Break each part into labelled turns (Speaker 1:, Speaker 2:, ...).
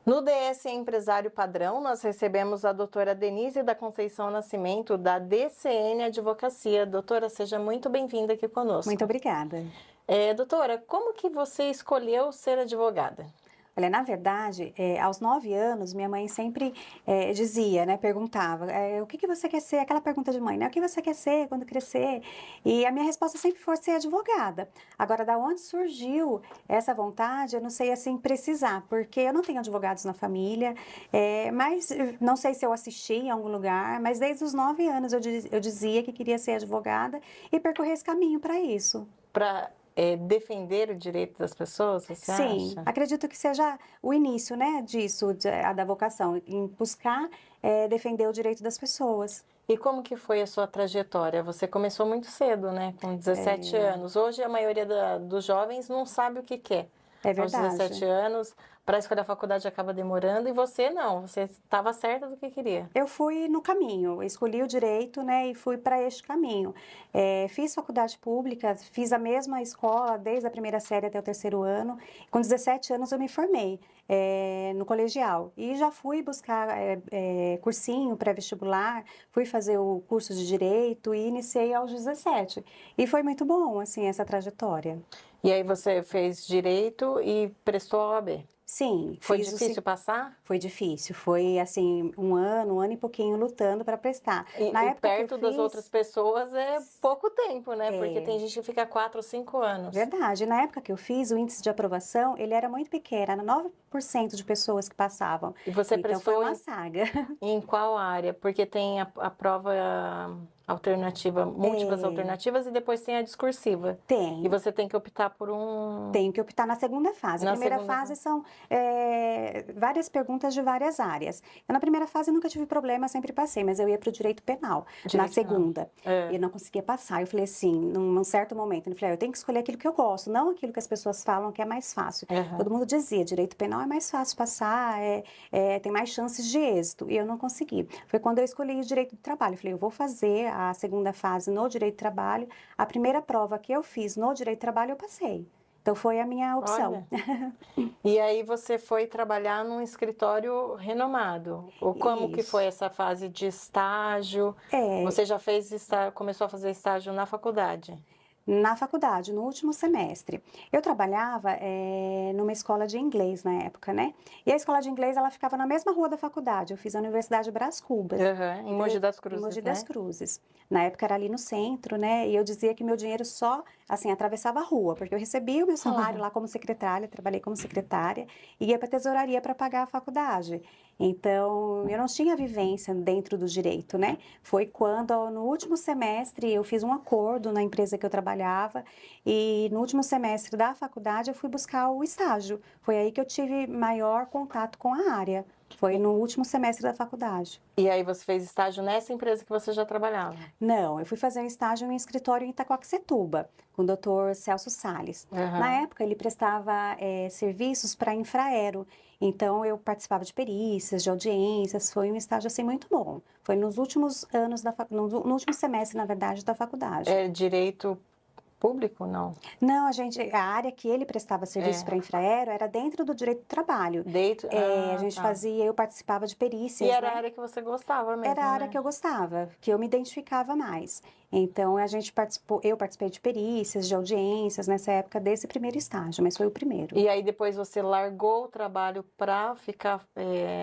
Speaker 1: No DS Empresário Padrão, nós recebemos a doutora Denise da Conceição Nascimento, da DCN Advocacia. Doutora, seja muito bem-vinda aqui conosco.
Speaker 2: Muito obrigada.
Speaker 1: Doutora, como que você escolheu ser advogada?
Speaker 2: Olha, na verdade, aos 9 anos, minha mãe sempre dizia, né, perguntava, o que que você quer ser? Aquela pergunta de mãe, né? O que você quer ser quando crescer? E a minha resposta sempre foi ser advogada. Agora, da onde surgiu essa vontade, eu não sei, assim, precisar, porque eu não tenho advogados na família, mas não sei se eu assisti em algum lugar, mas desde os 9 anos eu dizia que queria ser advogada e percorrer esse caminho para isso.
Speaker 1: Para defender o direito das pessoas, você
Speaker 2: Sim,
Speaker 1: acha?
Speaker 2: acredito que seja o início, né, disso, a da vocação, em buscar defender o direito das pessoas.
Speaker 1: E como que foi a sua trajetória? Você começou muito cedo, né? Com 17 anos. Hoje a maioria dos jovens não sabe o que quer.
Speaker 2: É
Speaker 1: Aos 17
Speaker 2: verdade.
Speaker 1: anos, para escolher a faculdade acaba demorando, e você não, você estava certa do que queria.
Speaker 2: Eu fui no caminho, escolhi o direito, né, e fui para este caminho. Fiz faculdade pública, fiz a mesma escola desde a primeira série até o terceiro ano. Com 17 anos eu me formei no colegial e já fui buscar cursinho pré-vestibular, fui fazer o curso de direito e iniciei aos 17. E foi muito bom, assim, essa trajetória.
Speaker 1: E aí você fez direito e prestou a OAB.
Speaker 2: Sim,
Speaker 1: Foi
Speaker 2: fiz
Speaker 1: difícil passar?
Speaker 2: Foi difícil, foi assim, um ano e pouquinho lutando para prestar. Na
Speaker 1: E
Speaker 2: época que eu
Speaker 1: perto das outras
Speaker 2: fiz,
Speaker 1: pessoas é pouco tempo, né? Porque tem
Speaker 2: é
Speaker 1: gente que fica 4 ou 5 anos.
Speaker 2: verdade, na época que eu fiz, o índice de aprovação, ele era muito pequeno, era 9% de pessoas que passavam.
Speaker 1: E você
Speaker 2: Então foi
Speaker 1: prestou
Speaker 2: uma saga.
Speaker 1: em qual área? Porque tem a prova alternativa, múltiplas alternativas, e depois tem a discursiva. E
Speaker 2: Tem.
Speaker 1: você tem que optar por um...
Speaker 2: Tenho que optar na segunda fase. A
Speaker 1: Na
Speaker 2: primeira
Speaker 1: segunda
Speaker 2: fase
Speaker 1: fase.
Speaker 2: são várias perguntas de várias áreas. Eu, na primeira fase, nunca tive problema, sempre passei, mas eu ia para o direito penal. Na
Speaker 1: Direito penal.
Speaker 2: segunda, eu não conseguia passar. Eu falei assim, num certo momento, eu falei, eu tenho que escolher aquilo que eu gosto, não aquilo que as pessoas falam que é mais fácil.
Speaker 1: Uhum.
Speaker 2: Todo mundo dizia, direito penal é mais fácil passar, tem mais chances de êxito. E eu não consegui. Foi quando eu escolhi o direito do trabalho. Eu falei, eu vou fazer a segunda fase no direito do trabalho. A primeira prova que eu fiz no direito do trabalho, eu passei. Então foi a minha opção.
Speaker 1: Olha. E aí você foi trabalhar num escritório renomado. Ou como que foi
Speaker 2: Isso.
Speaker 1: essa fase de estágio?
Speaker 2: É,
Speaker 1: Você já começou a fazer estágio na faculdade?
Speaker 2: na faculdade, no último semestre. Eu trabalhava numa escola de inglês na época, né? E a escola de inglês, ela ficava na mesma rua da faculdade. Eu fiz a Universidade Brás Cubas.
Speaker 1: Uhum. Em Mogi das
Speaker 2: Em
Speaker 1: Cruzes,
Speaker 2: Mogi
Speaker 1: né?
Speaker 2: das Cruzes. Na época era ali no centro, né? E eu dizia que meu dinheiro só, assim, atravessava a rua, porque eu recebia o meu salário lá como secretária, trabalhei como secretária, e ia para a tesouraria para pagar a faculdade. Então, eu não tinha vivência dentro do direito, né? Foi quando, no último semestre, eu fiz um acordo na empresa que eu trabalhava, e no último semestre da faculdade eu fui buscar o estágio. Foi aí que eu tive maior contato com a área. Foi no último semestre da faculdade.
Speaker 1: E aí você fez estágio nessa empresa que você já trabalhava?
Speaker 2: Não, eu fui fazer um estágio em um escritório em Itaquaquecetuba, com o Dr. Celso Salles. Na
Speaker 1: Uhum.
Speaker 2: época, ele prestava serviços para Infraero, então eu participava de perícias, de audiências, foi um estágio assim muito bom. Foi nos últimos anos, no último semestre, na verdade, da faculdade.
Speaker 1: É direito público, não?
Speaker 2: Não, a área que ele prestava serviço para
Speaker 1: É.
Speaker 2: Infraero era dentro do direito do trabalho.
Speaker 1: Deito?
Speaker 2: A gente
Speaker 1: Tá.
Speaker 2: eu participava de
Speaker 1: E
Speaker 2: perícias,
Speaker 1: era a
Speaker 2: né?
Speaker 1: área que você gostava
Speaker 2: Era a
Speaker 1: mesmo,
Speaker 2: área
Speaker 1: né?
Speaker 2: que eu gostava, que eu me identificava mais. Então eu participei de perícias, de audiências nessa época desse primeiro estágio, mas foi o primeiro.
Speaker 1: E aí depois você largou o trabalho para ficar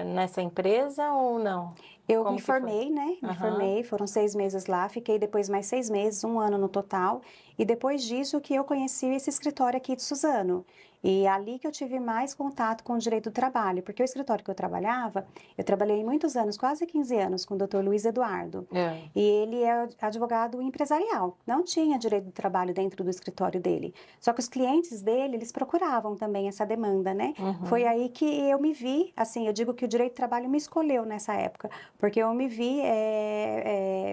Speaker 1: nessa empresa ou não?
Speaker 2: Eu me
Speaker 1: Como que foi?
Speaker 2: formei, né? Me
Speaker 1: Aham.
Speaker 2: formei, foram 6 meses lá, fiquei depois mais 6 meses, um ano no total. E depois disso que eu conheci esse escritório aqui de Suzano. E é ali que eu tive mais contato com o direito do trabalho, porque o escritório que eu trabalhava, eu trabalhei muitos anos, quase 15 anos, com o Dr. Luiz Eduardo.
Speaker 1: É.
Speaker 2: E ele é advogado empresarial, não tinha direito do trabalho dentro do escritório dele. Só que os clientes dele, eles procuravam também essa demanda, né?
Speaker 1: Uhum.
Speaker 2: Foi aí que eu me vi, assim, eu digo que o direito do trabalho me escolheu nessa época, porque eu me vi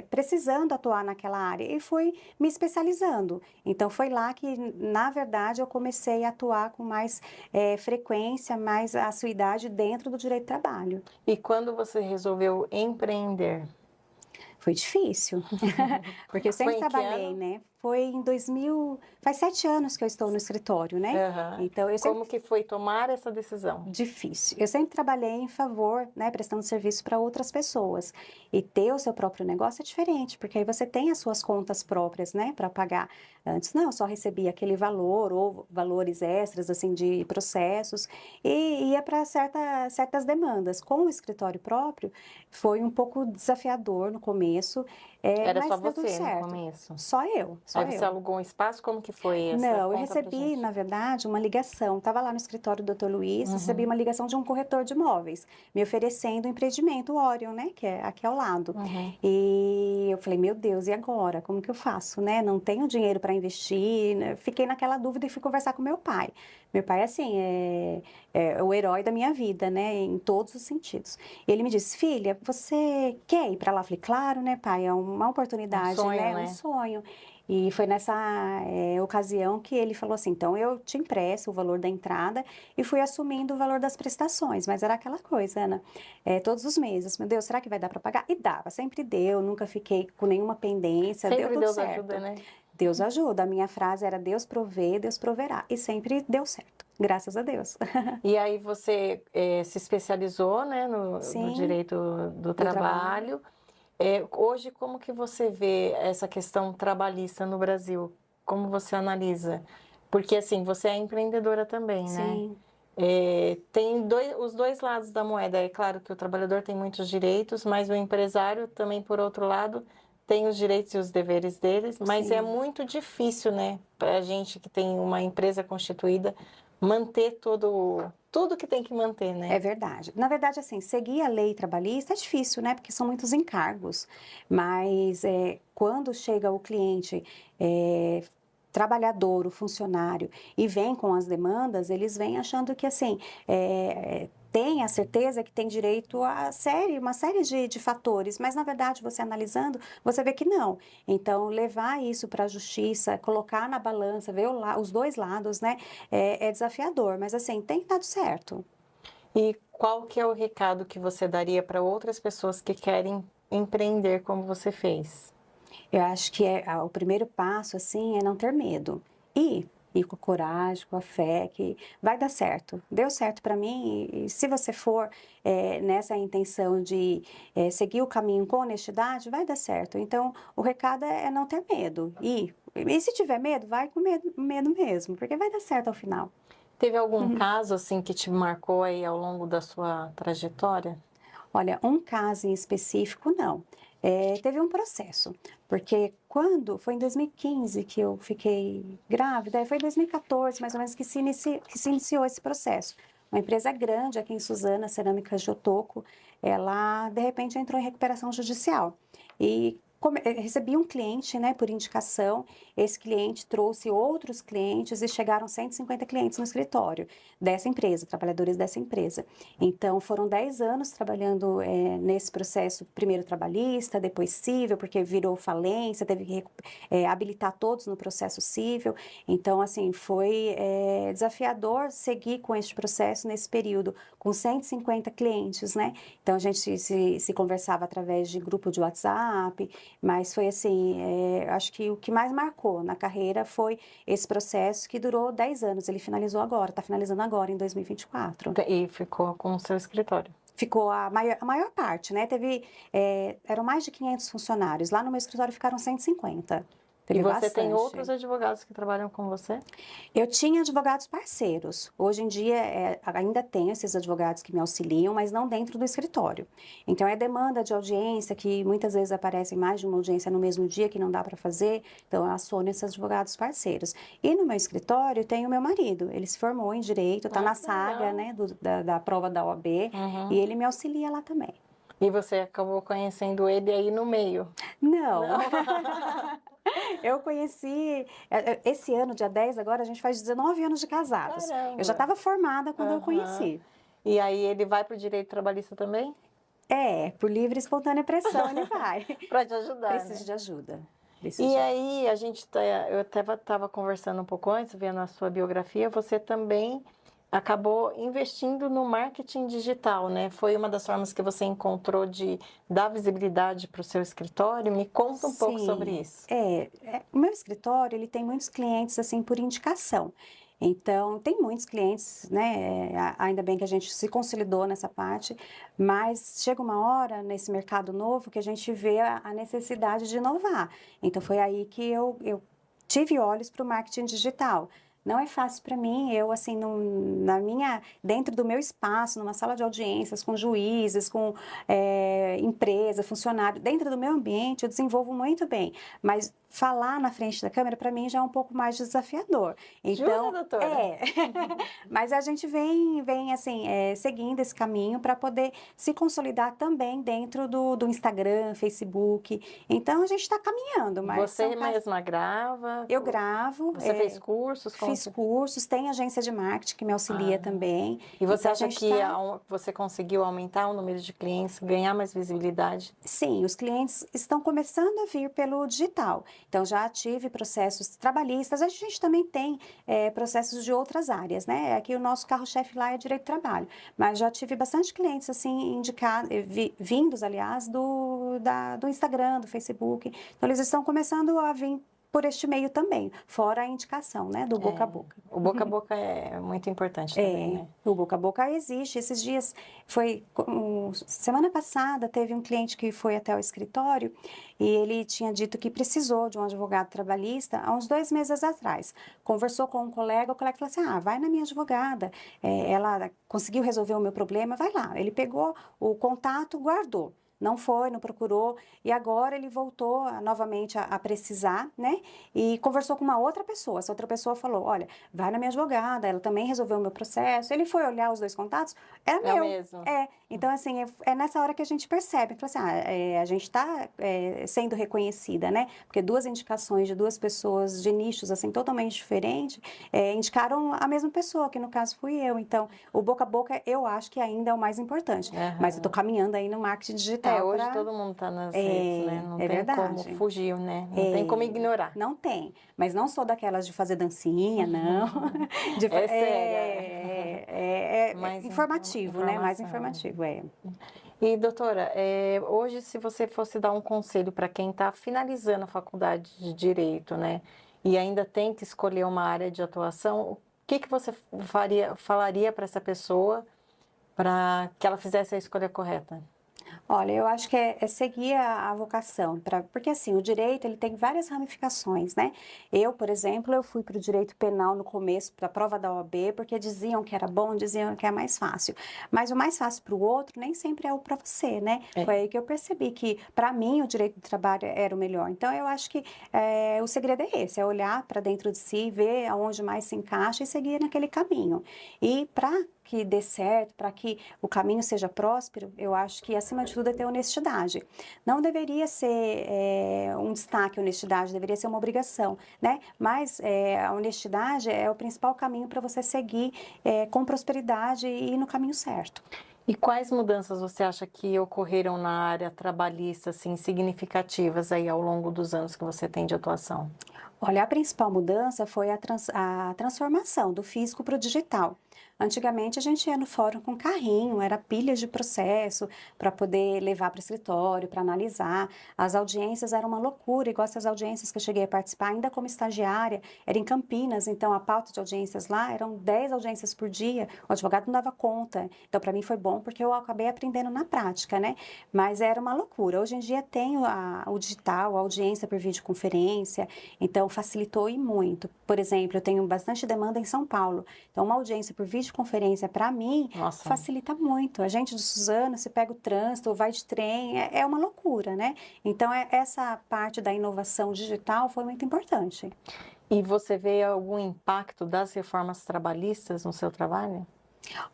Speaker 2: precisando atuar naquela área e fui me especializando. Então, foi lá que, na verdade, eu comecei a atuar com mais frequência, mais assiduidade dentro do direito do trabalho.
Speaker 1: E quando você resolveu empreender?
Speaker 2: Foi difícil, porque eu
Speaker 1: Foi
Speaker 2: sempre
Speaker 1: em que
Speaker 2: trabalhei,
Speaker 1: ano?
Speaker 2: né? Foi em 2000, faz 7 anos que eu estou no escritório, né?
Speaker 1: Aham.
Speaker 2: Então, eu sempre
Speaker 1: Como que foi tomar essa decisão?
Speaker 2: difícil. Eu sempre trabalhei em favor, né, prestando serviço para outras pessoas. E ter o seu próprio negócio é diferente, porque aí você tem as suas contas próprias, né, para pagar. Antes não, eu só recebia aquele valor ou valores extras, assim, de processos e ia para certas demandas. Com o escritório próprio, foi um pouco desafiador no começo,
Speaker 1: Era só
Speaker 2: mas deu tudo
Speaker 1: você no
Speaker 2: certo.
Speaker 1: começo?
Speaker 2: Só eu, só
Speaker 1: Aí você
Speaker 2: eu.
Speaker 1: alugou um espaço? Como que foi essa?
Speaker 2: Não, eu
Speaker 1: Conta pra
Speaker 2: recebi,
Speaker 1: gente.
Speaker 2: na verdade, uma ligação. Estava lá no escritório do Dr. Luiz, recebi
Speaker 1: Uhum,
Speaker 2: uma ligação de um corretor de imóveis, me oferecendo o empreendimento, o Orion, né, que é aqui ao lado.
Speaker 1: uhum.
Speaker 2: E eu falei, meu Deus, e agora? Como que eu faço, né? Não tenho dinheiro para investir, né? Fiquei naquela dúvida e fui conversar com meu pai. Meu pai, assim, é o herói da minha vida, né, em todos os sentidos. E ele me disse, filha, você quer ir para lá? Eu falei, claro, né, pai? É uma
Speaker 1: Um
Speaker 2: oportunidade,
Speaker 1: sonho,
Speaker 2: né? Um
Speaker 1: né?
Speaker 2: sonho. E foi nessa ocasião que ele falou assim: então eu te empresto o valor da entrada e fui assumindo o valor das prestações. Mas era aquela coisa, Ana, todos os meses, meu Deus, será que vai dar para pagar? E dava, sempre deu, nunca fiquei com nenhuma pendência, deu
Speaker 1: Sempre
Speaker 2: tudo
Speaker 1: Deus ajuda,
Speaker 2: certo.
Speaker 1: né?
Speaker 2: Deus ajuda. A minha frase era: Deus provê, Deus proverá. E sempre deu certo, graças a Deus.
Speaker 1: E aí você se especializou, né, no
Speaker 2: Sim,
Speaker 1: direito do
Speaker 2: do trabalho.
Speaker 1: trabalho. Hoje, como que você vê essa questão trabalhista no Brasil? Como você analisa? Porque, assim, você é empreendedora também, né?
Speaker 2: Sim,
Speaker 1: Tem os dois lados da moeda. É claro que o trabalhador tem muitos direitos, mas o empresário também, por outro lado, tem os direitos e os deveres deles. Mas é
Speaker 2: sim.
Speaker 1: muito difícil, né, para a gente que tem uma empresa constituída, manter tudo que tem que manter,
Speaker 2: É
Speaker 1: né?
Speaker 2: verdade. Na verdade, assim, seguir a lei trabalhista é difícil, né? Porque são muitos encargos. Mas quando chega o cliente, é, trabalhador, o funcionário, e vem com as demandas, eles vêm achando que, assim, tem a certeza que tem direito uma série de fatores, mas na verdade, você analisando, você vê que não. Então, levar isso para a justiça, colocar na balança, ver os dois lados, né? É desafiador, mas assim, tem dado certo.
Speaker 1: E qual que é o recado que você daria para outras pessoas que querem empreender como você fez?
Speaker 2: Eu acho que o primeiro passo, assim, é não ter medo. Ir com coragem, com a fé, que vai dar certo. Deu certo para mim, e se você for nessa intenção de seguir o caminho com honestidade, vai dar certo. Então, o recado é não ter medo. E se tiver medo, vai com medo mesmo, porque vai dar certo ao final.
Speaker 1: Teve algum caso assim que te marcou aí ao longo da sua trajetória?
Speaker 2: Olha, um caso em específico, não. Teve um processo, porque quando foi em 2015 que eu fiquei grávida, foi em 2014 mais ou menos que se iniciou esse processo. Uma empresa grande aqui em Suzana, Cerâmicas de Otoco, ela de repente entrou em recuperação judicial. E recebi um cliente, né, por indicação. Esse cliente trouxe outros clientes e chegaram 150 clientes no escritório dessa empresa, trabalhadores dessa empresa. Então, foram 10 anos trabalhando nesse processo, primeiro trabalhista, depois cível, porque virou falência, teve que habilitar todos no processo cível. Então, assim, foi desafiador seguir com este processo nesse período, com 150 clientes, né? Então, a gente se conversava através de grupo de WhatsApp, mas foi assim, acho que o que mais marcou na carreira foi esse processo que durou 10 anos. Ele finalizou agora, está finalizando agora, em 2024.
Speaker 1: E ficou com o seu escritório.
Speaker 2: Ficou a maior parte, né? Eram mais de 500 funcionários. Lá no meu escritório ficaram 150.
Speaker 1: E
Speaker 2: Teve
Speaker 1: você tem outros
Speaker 2: bastante.
Speaker 1: advogados que trabalham com você?
Speaker 2: Eu tinha advogados parceiros. Hoje em dia, ainda tenho esses advogados que me auxiliam, mas não dentro do escritório. Então, é demanda de audiência, que muitas vezes aparecem mais de uma audiência no mesmo dia, que não dá para fazer. Então, eu aciono esses advogados parceiros. E no meu escritório, tem o meu marido. Ele se formou em Direito, está na
Speaker 1: Que
Speaker 2: saga,
Speaker 1: legal.
Speaker 2: né, da prova da OAB, e
Speaker 1: Uhum.
Speaker 2: ele me auxilia lá também.
Speaker 1: E você acabou conhecendo ele aí no meio?
Speaker 2: Não.
Speaker 1: Não?
Speaker 2: Eu conheci, esse ano, dia 10 agora, a gente faz 19 anos de casados. Eu já
Speaker 1: Caramba.
Speaker 2: estava formada quando eu
Speaker 1: Aham.
Speaker 2: conheci.
Speaker 1: E aí ele vai para o direito trabalhista também?
Speaker 2: Por livre e espontânea pressão ele vai.
Speaker 1: Para te ajudar,
Speaker 2: Preciso
Speaker 1: né?
Speaker 2: de ajuda. Preciso
Speaker 1: E
Speaker 2: de...
Speaker 1: aí, eu até estava conversando um pouco antes, vendo a sua biografia, você também acabou investindo no marketing digital, né? Foi uma das formas que você encontrou de dar visibilidade para o seu escritório? Me conta um pouco sobre
Speaker 2: Sim,
Speaker 1: isso.
Speaker 2: o meu escritório, ele tem muitos clientes, assim, por indicação. Então, tem muitos clientes, né, ainda bem que a gente se consolidou nessa parte, mas chega uma hora nesse mercado novo que a gente vê a necessidade de inovar. Então, foi aí que eu tive olhos para o marketing digital. Não é fácil para mim, eu assim, dentro do meu espaço, numa sala de audiências, com juízes, com empresa, funcionário, dentro do meu ambiente, eu desenvolvo muito bem, mas falar na frente da câmera, para mim, já é um pouco mais desafiador.
Speaker 1: Jura,
Speaker 2: Então,
Speaker 1: doutora?
Speaker 2: mas a gente vem assim, seguindo esse caminho para poder se consolidar também dentro do Instagram, Facebook. Então, a gente está caminhando, mas são
Speaker 1: Você mesma grava?
Speaker 2: eu gravo,
Speaker 1: Você fez cursos? Como
Speaker 2: fiz
Speaker 1: que...
Speaker 2: cursos, tem agência de marketing que me auxilia
Speaker 1: Ah.
Speaker 2: também.
Speaker 1: E você
Speaker 2: Então, a
Speaker 1: acha
Speaker 2: gente
Speaker 1: que
Speaker 2: está...
Speaker 1: você conseguiu aumentar o número de clientes, ganhar mais visibilidade?
Speaker 2: Sim, os clientes estão começando a vir pelo digital. Então, já tive processos trabalhistas, a gente também tem processos de outras áreas, né? Aqui o nosso carro-chefe lá é direito do trabalho, mas já tive bastante clientes, assim, indicados, vindos, aliás, do Instagram, do Facebook. Então, eles estão começando a vir por este meio também, fora a indicação, né, do boca a boca.
Speaker 1: O boca a boca é muito importante também, né?
Speaker 2: O boca a boca existe. Esses dias, semana passada, teve um cliente que foi até o escritório e ele tinha dito que precisou de um advogado trabalhista há uns 2 meses atrás. Conversou com um colega, o colega falou assim, vai na minha advogada, ela conseguiu resolver o meu problema, vai lá. Ele pegou o contato, guardou. Não foi, não procurou, e agora ele voltou novamente a precisar, né? E conversou com uma outra pessoa. Essa outra pessoa falou: Olha, vai na minha advogada, ela também resolveu o meu processo. Ele foi olhar os 2 contatos, era
Speaker 1: É o
Speaker 2: meu.
Speaker 1: mesmo.
Speaker 2: Então, assim, é nessa hora que a gente percebe, fala assim, a gente está sendo reconhecida, né? Porque 2 indicações de 2 pessoas de nichos, assim, totalmente diferentes, indicaram a mesma pessoa, que no caso fui eu. Então, o boca a boca, eu acho que ainda é o mais importante. Mas eu estou caminhando aí no marketing digital.
Speaker 1: Hoje todo mundo está nas redes, né? Não tem como
Speaker 2: verdade.
Speaker 1: fugir, né? Não tem como ignorar.
Speaker 2: Não tem, mas não sou daquelas de fazer dancinha, não.
Speaker 1: É séria.
Speaker 2: Mais informativo, né? Mais informativo,
Speaker 1: E, doutora, hoje, se você fosse dar um conselho para quem está finalizando a faculdade de Direito, né? E ainda tem que escolher uma área de atuação, o que você falaria para essa pessoa para que ela fizesse a escolha correta?
Speaker 2: Olha, eu acho que é seguir a vocação, porque assim, o direito ele tem várias ramificações, né? Eu, por exemplo, eu fui para o direito penal no começo, para a prova da OAB, porque diziam que era bom, diziam que é mais fácil. Mas o mais fácil para o outro nem sempre é o para você, né? Foi aí que eu percebi que, para mim, o direito do trabalho era o melhor. Então, eu acho que o segredo é esse, é olhar para dentro de si, ver aonde mais se encaixa e seguir naquele caminho. E para que dê certo, para que o caminho seja próspero, eu acho que, acima de tudo, é ter honestidade. Não deveria ser um destaque a honestidade, deveria ser uma obrigação, né? Mas a honestidade é o principal caminho para você seguir com prosperidade e ir no caminho certo.
Speaker 1: E quais mudanças você acha que ocorreram na área trabalhista, assim, significativas aí ao longo dos anos que você tem de atuação?
Speaker 2: Olha, a principal mudança foi a transformação do físico para o digital. Antigamente a gente ia no fórum com carrinho, era pilhas de processo para poder levar para o escritório, para analisar. As audiências eram uma loucura, igual essas audiências que eu cheguei a participar, ainda como estagiária, era em Campinas, então a pauta de audiências lá eram 10 audiências por dia, o advogado não dava conta. Então para mim foi bom porque eu acabei aprendendo na prática, né? Mas era uma loucura. Hoje em dia tem o digital, a audiência por videoconferência, então facilitou e muito. Por exemplo, eu tenho bastante demanda em São Paulo, então uma audiência por videoconferência, para mim, facilita muito. A gente de Suzano, se pega o trânsito, vai de trem, é uma loucura, né? Então, essa parte da inovação digital foi muito importante.
Speaker 1: E você vê algum impacto das reformas trabalhistas no seu trabalho?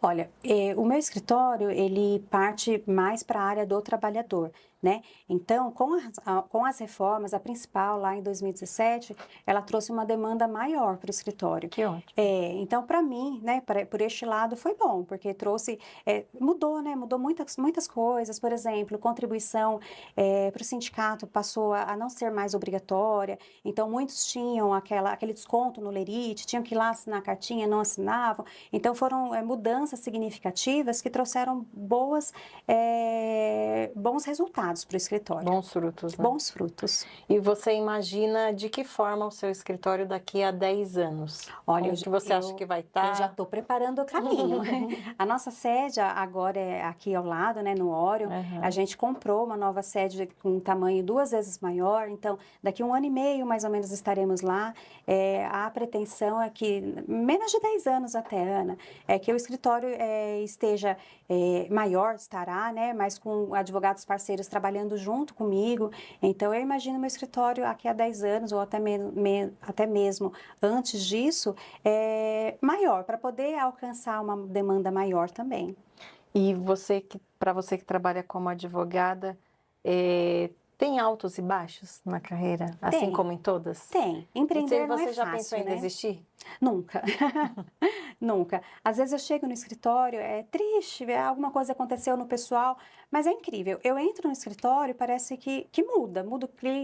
Speaker 2: Olha, o meu escritório, ele parte mais para a área do trabalhador. né? Então, com as reformas, a principal lá em 2017, ela trouxe uma demanda maior para o escritório.
Speaker 1: Que ótimo.
Speaker 2: Então, para mim, né, por este lado foi bom, porque trouxe, mudou, né? Mudou muitas coisas. Por exemplo, contribuição para o sindicato passou a não ser mais obrigatória. Então, muitos tinham aquele desconto no Lerite, tinham que ir lá assinar a cartinha, não assinavam. Então, foram mudanças significativas que trouxeram bons resultados para o escritório.
Speaker 1: Bons frutos, né?
Speaker 2: Bons frutos.
Speaker 1: E você imagina de que forma o seu escritório daqui a 10 anos?
Speaker 2: Olha,
Speaker 1: Como que você acha que vai estar?
Speaker 2: Eu já estou preparando o caminho. A nossa sede agora é aqui ao lado, né, no Orion. A gente comprou uma nova sede com um tamanho 2 vezes maior. Então, daqui 1 ano e meio, mais ou menos, estaremos lá. A pretensão é que, menos de 10 anos até, Ana, é que o escritório esteja maior, estará, né, mas com advogados parceiros trabalhando junto comigo. Então, eu imagino meu escritório aqui a 10 anos, ou até mesmo antes disso, maior, para poder alcançar uma demanda maior também.
Speaker 1: E para você que trabalha como advogada, tem altos e baixos na carreira, assim como em todas?
Speaker 2: Tem. Empreender não é
Speaker 1: Você já
Speaker 2: fácil,
Speaker 1: pensou em
Speaker 2: né?
Speaker 1: desistir?
Speaker 2: Nunca. Nunca. Às vezes eu chego no escritório, é triste, alguma coisa aconteceu no pessoal, mas é incrível. Eu entro no escritório e parece que muda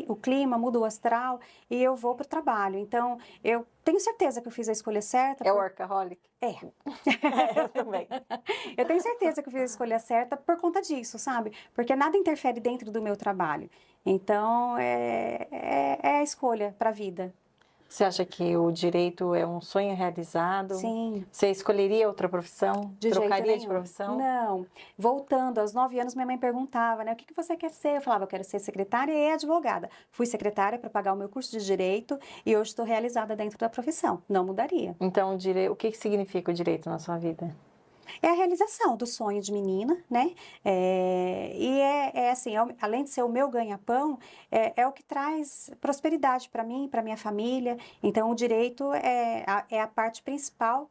Speaker 2: o clima, muda o astral e eu vou para o trabalho. Então, eu tenho certeza que eu fiz a escolha certa.
Speaker 1: É workaholic? Eu também.
Speaker 2: Eu tenho certeza que eu fiz a escolha certa por conta disso, sabe? Porque nada interfere dentro do meu trabalho. Então, é a escolha para a vida.
Speaker 1: Você acha que o direito é um sonho realizado?
Speaker 2: Sim.
Speaker 1: Você escolheria outra profissão? Trocaria de
Speaker 2: nenhum.
Speaker 1: profissão?
Speaker 2: Não. Voltando, aos 9 anos, minha mãe perguntava, né? O que você quer ser? Eu falava, eu quero ser secretária e advogada. Fui secretária para pagar o meu curso de direito e hoje estou realizada dentro da profissão. Não mudaria.
Speaker 1: Então, o que significa o direito na sua vida?
Speaker 2: É a realização do sonho de menina, né? Assim, além de ser o meu ganha-pão, é o que traz prosperidade para mim, para minha família. Então, o direito é a parte principal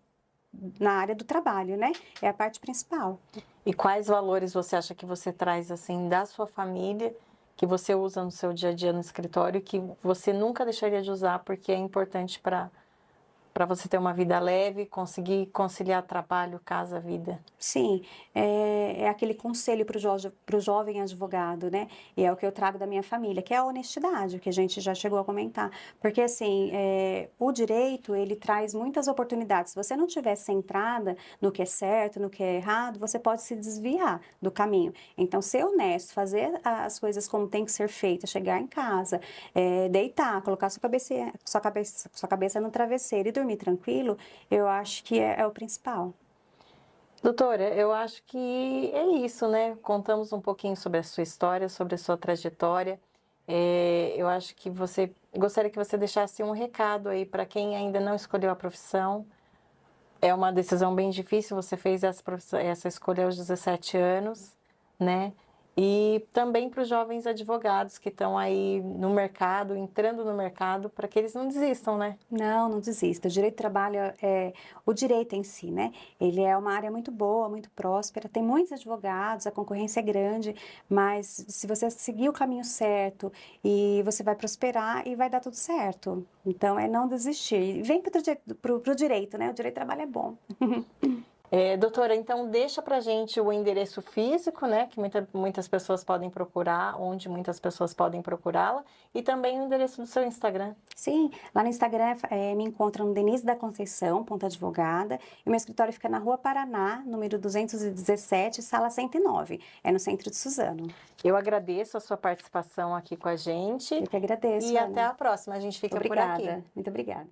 Speaker 2: na área do trabalho, né? É a parte principal.
Speaker 1: E quais valores você acha que você traz, assim, da sua família, que você usa no seu dia a dia no escritório, que você nunca deixaria de usar porque é importante para você ter uma vida leve, conseguir conciliar trabalho, casa, vida?
Speaker 2: Sim, é aquele conselho para o jovem advogado, né? E é o que eu trago da minha família, que é a honestidade, que a gente já chegou a comentar. Porque, assim, o direito, ele traz muitas oportunidades. Se você não estiver centrada no que é certo, no que é errado, você pode se desviar do caminho. Então, ser honesto, fazer as coisas como tem que ser feita, chegar em casa, deitar, colocar sua cabeça no travesseiro e dormir tranquilo, eu acho que é o principal.
Speaker 1: Doutora, eu acho que é isso, né? Contamos um pouquinho sobre a sua história, sobre a sua trajetória. Eu acho que gostaria que você deixasse um recado aí para quem ainda não escolheu a profissão. É uma decisão bem difícil, você fez essa escolha aos 17 anos, né? E também para os jovens advogados que estão aí no mercado, entrando no mercado, para que eles não desistam, né?
Speaker 2: Não desista. O direito do trabalho o direito em si, né? Ele é uma área muito boa, muito próspera, tem muitos advogados, a concorrência é grande, mas se você seguir o caminho certo e você vai prosperar e vai dar tudo certo. Então, é não desistir. Vem para o direito, né? O direito do trabalho é bom.
Speaker 1: Doutora, então deixa pra gente o endereço físico, né, que muitas pessoas podem procurar, onde muitas pessoas podem procurá-la, e também o endereço do seu Instagram.
Speaker 2: Sim, lá no Instagram me encontram Denise da Conceição, advogada, e meu escritório fica na Rua Paraná, número 217, sala 109, no centro de Suzano.
Speaker 1: Eu agradeço a sua participação aqui com a gente.
Speaker 2: Eu que agradeço,
Speaker 1: E
Speaker 2: Ana.
Speaker 1: até a próxima, a gente fica por aqui.
Speaker 2: Muito obrigada.